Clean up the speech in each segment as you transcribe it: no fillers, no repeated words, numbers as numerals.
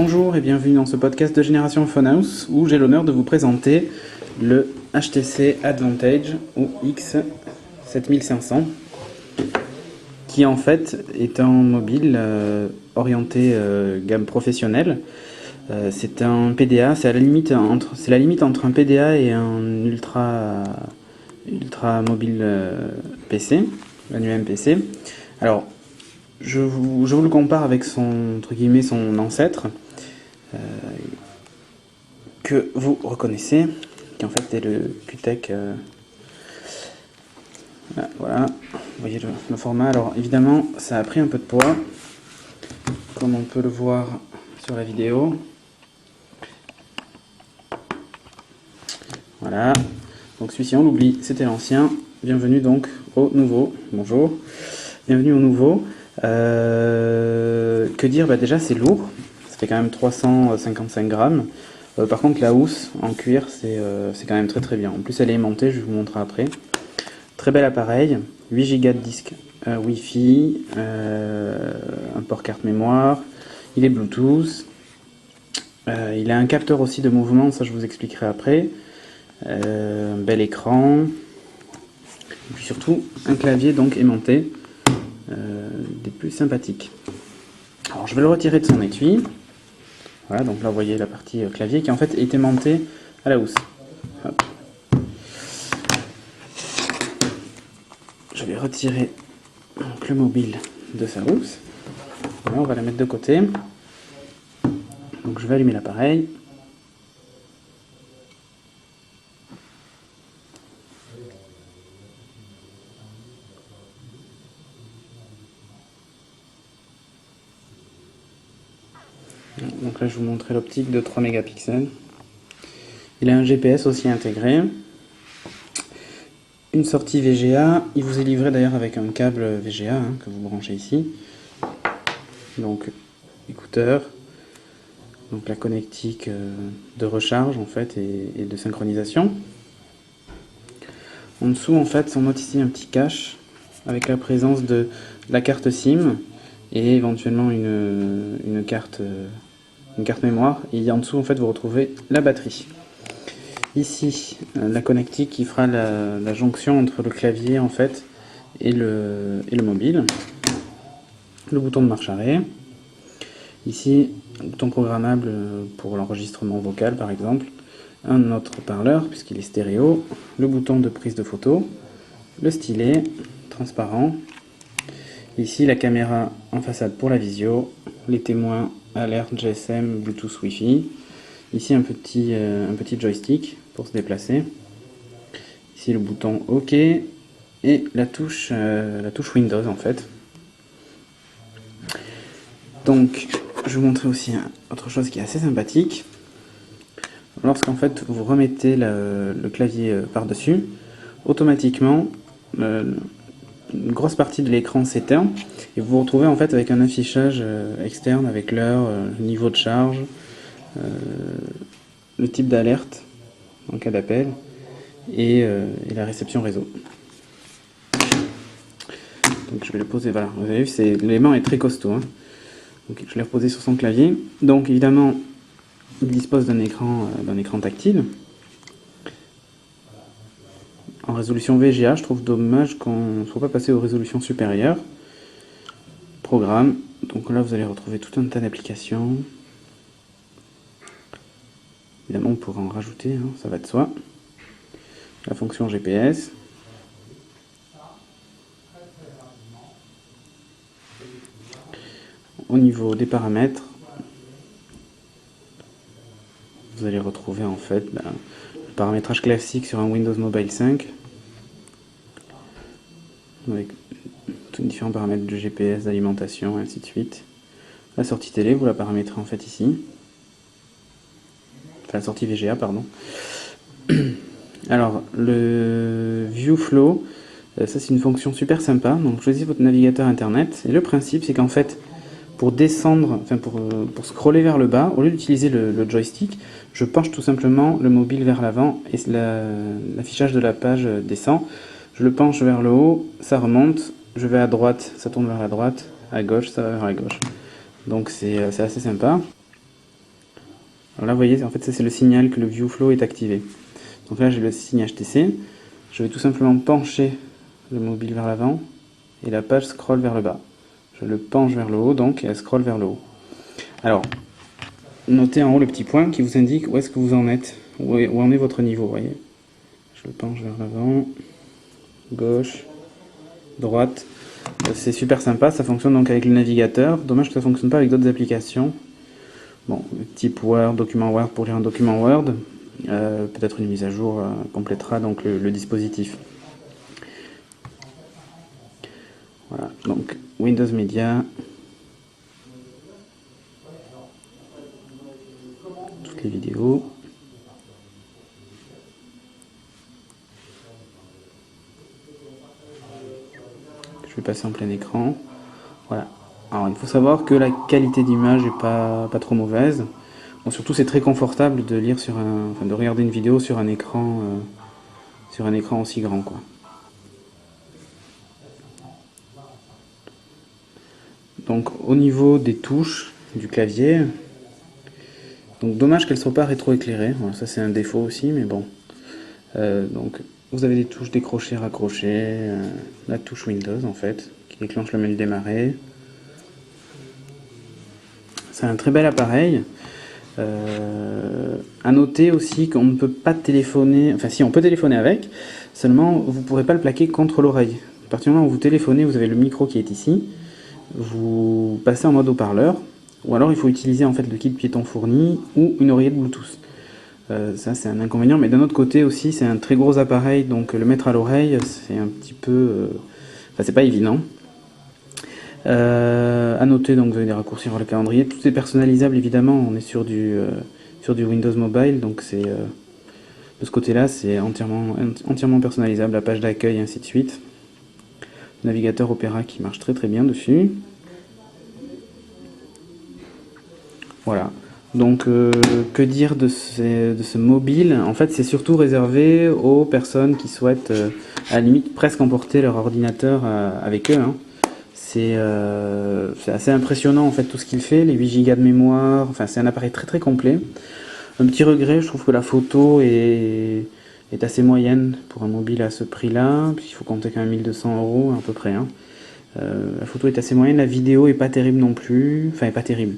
Bonjour et bienvenue dans ce podcast de Génération Phonehouse où j'ai l'honneur de vous présenter le HTC Advantage ou X7500 qui en fait est un mobile orienté gamme professionnelle. C'est un PDA, c'est la limite entre un PDA et un ultra mobile PC, un UMPC. Alors je vous le compare avec son ancêtre que vous reconnaissez, qui en fait est le QTech. Voilà, vous voyez le format. Alors évidemment, ça a pris un peu de poids, comme on peut le voir sur la vidéo. Voilà, donc celui-ci on l'oublie, c'était l'ancien. Bienvenue donc au nouveau. Bonjour, bienvenue au nouveau. Que dire, déjà c'est lourd, ça fait quand même 355 grammes. Par contre la housse en cuir c'est quand même très très bien. En plus elle est aimantée, je vais vous montrer après. Très bel appareil, 8 Go de disque Wi-Fi, un port carte mémoire, il est Bluetooth, il a un capteur aussi de mouvement, ça je vous expliquerai après. Un bel écran, et puis surtout un clavier donc aimanté. Des plus sympathiques. Alors je vais le retirer de son étui. Voilà, donc là vous voyez la partie clavier qui en fait est aimantée à la housse. Hop. Je vais retirer donc le mobile de sa housse. Voilà, on va la mettre de côté. Donc je vais allumer l'appareil. Donc là je vous montrer l'optique de 3 mégapixels. Il a un GPS aussi intégré. Une sortie VGA. Il vous est livré d'ailleurs avec un câble VGA que vous branchez ici. Donc écouteurs. Donc la connectique de recharge en fait et de synchronisation. En dessous en fait on note ici un petit cache avec la présence de la carte SIM et éventuellement une carte mémoire, et en dessous en fait vous retrouvez la batterie. Ici la connectique qui fera la jonction entre le clavier en fait et le mobile. Le bouton de marche arrêt. Ici un bouton programmable pour l'enregistrement vocal par exemple. Un autre haut-parleur puisqu'il est stéréo. Le bouton de prise de photo. Le stylet transparent. Ici la caméra en façade pour la visio. Les témoins alerte GSM, Bluetooth, Wi-Fi. Ici un petit joystick pour se déplacer. Ici le bouton OK et la touche Windows en fait. Donc je vais vous montrer aussi autre chose qui est assez sympathique. Lorsqu'en fait vous remettez le clavier par-dessus, automatiquement une grosse partie de l'écran s'éteint et vous vous retrouvez en fait avec un affichage externe avec l'heure, le niveau de charge, le type d'alerte en cas d'appel et la réception réseau. Donc je vais le poser, voilà, vous avez vu, l'élément est très costaud. Donc je l'ai reposé sur son clavier. Donc évidemment il dispose d'un écran tactile. En résolution VGA, je trouve dommage qu'on ne soit pas passé aux résolutions supérieures. Programme, donc là vous allez retrouver tout un tas d'applications. Évidemment on pourra en rajouter, ça va de soi. La fonction GPS. Au niveau des paramètres, vous allez retrouver en fait le paramétrage classique sur un Windows Mobile 5 avec tous les différents paramètres de GPS, d'alimentation et ainsi de suite. La sortie télé, vous la paramétrez en fait ici. Enfin la sortie VGA, pardon. Alors le View Flow, ça c'est une fonction super sympa. Donc choisissez votre navigateur internet et le principe c'est qu'en fait pour descendre, enfin pour scroller vers le bas, au lieu d'utiliser le joystick, je penche tout simplement le mobile vers l'avant et l'affichage de la page descend. Je le penche vers le haut, ça remonte, je vais à droite, ça tourne vers la droite, à gauche, ça va vers la gauche. Donc c'est assez sympa. Alors là, vous voyez, en fait, ça c'est le signal que le ViewFlow est activé. Donc là, j'ai le signe HTC. Je vais tout simplement pencher le mobile vers l'avant et la page scrolle vers le bas. Je le penche vers le haut, donc, et elle scrolle vers le haut. Alors, notez en haut le petit point qui vous indique où est-ce que vous en êtes, où en est votre niveau, vous voyez. Je le penche vers l'avant, gauche, droite. C'est super sympa, ça fonctionne donc avec le navigateur. Dommage que ça ne fonctionne pas avec d'autres applications. Bon, type Word, document Word pour lire un document Word. Peut-être une mise à jour complétera donc le dispositif. Voilà, donc Windows Media. Toutes les vidéos. Je vais passer en plein écran. Voilà. Alors il faut savoir que la qualité d'image n'est pas trop mauvaise. Bon, surtout c'est très confortable de lire de regarder une vidéo sur un écran aussi grand, quoi. Donc au niveau des touches du clavier, donc dommage qu'elles ne soient pas rétroéclairées. Voilà, ça c'est un défaut aussi, mais bon. Donc vous avez des touches décrocher, raccrocher, la touche Windows en fait, qui déclenche le menu démarrer. C'est un très bel appareil. À noter aussi qu'on ne peut pas téléphoner, enfin si on peut téléphoner avec, seulement vous ne pourrez pas le plaquer contre l'oreille. À partir du moment où vous téléphonez, vous avez le micro qui est ici, vous passez en mode haut-parleur, ou alors il faut utiliser en fait le kit piéton fourni ou une oreillette Bluetooth. Ça c'est un inconvénient, mais d'un autre côté aussi c'est un très gros appareil, donc le mettre à l'oreille c'est un petit peu... Enfin c'est pas évident. À noter, donc vous avez des raccourcis sur le calendrier, tout est personnalisable évidemment, on est sur du Windows Mobile, donc c'est de ce côté-là c'est entièrement personnalisable, la page d'accueil et ainsi de suite. Le navigateur Opera qui marche très très bien dessus. Voilà. Donc que dire de ce mobile? En fait c'est surtout réservé aux personnes qui souhaitent à la limite presque emporter leur ordinateur avec eux, hein. C'est assez impressionnant en fait tout ce qu'il fait, les 8 Go de mémoire, enfin c'est un appareil très très complet. Un petit regret, je trouve que la photo est assez moyenne pour un mobile à ce prix-là, puisqu'il faut compter quand même 1200 € à peu près, hein. La photo est assez moyenne, la vidéo est pas terrible non plus, enfin est pas terrible.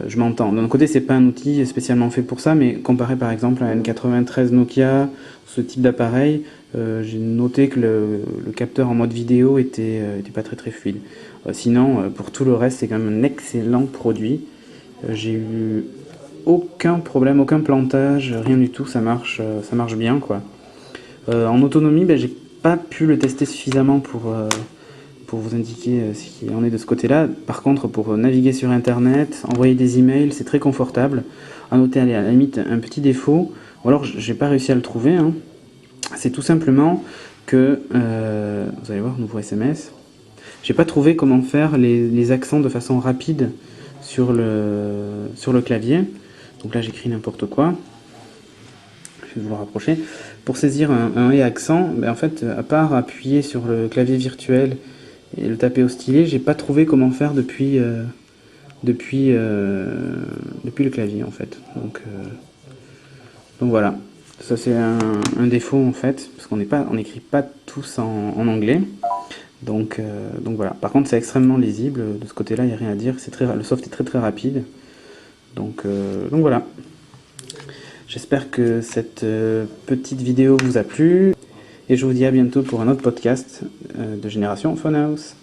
Je m'entends. D'un côté, c'est pas un outil spécialement fait pour ça, mais comparé par exemple à N93 Nokia, ce type d'appareil, j'ai noté que le capteur en mode vidéo était pas très très fluide. Sinon, pour tout le reste, c'est quand même un excellent produit. J'ai eu aucun problème, aucun plantage, rien du tout, ça marche bien, quoi. En autonomie, j'ai pas pu le tester suffisamment pour vous indiquer ce qu'il en est de ce côté-là. Par contre, pour naviguer sur Internet, envoyer des emails, c'est très confortable. À noter, allez, à la limite, un petit défaut, ou alors j'ai pas réussi à le trouver, hein. C'est tout simplement que, vous allez voir, nouveau SMS, j'ai pas trouvé comment faire les accents de façon rapide sur le clavier. Donc là, j'écris n'importe quoi. Je vais vous le rapprocher. Pour saisir un et accent, en fait, à part appuyer sur le clavier virtuel et le taper au stylet, j'ai pas trouvé comment faire depuis le clavier en fait. Donc voilà, ça c'est un défaut en fait, parce on n'écrit pas tous en anglais. Donc voilà. Par contre, c'est extrêmement lisible. De ce côté-là, il n'y a rien à dire. Le soft est très très rapide. Donc voilà. J'espère que cette petite vidéo vous a plu. Et je vous dis à bientôt pour un autre podcast de Génération Phonehouse.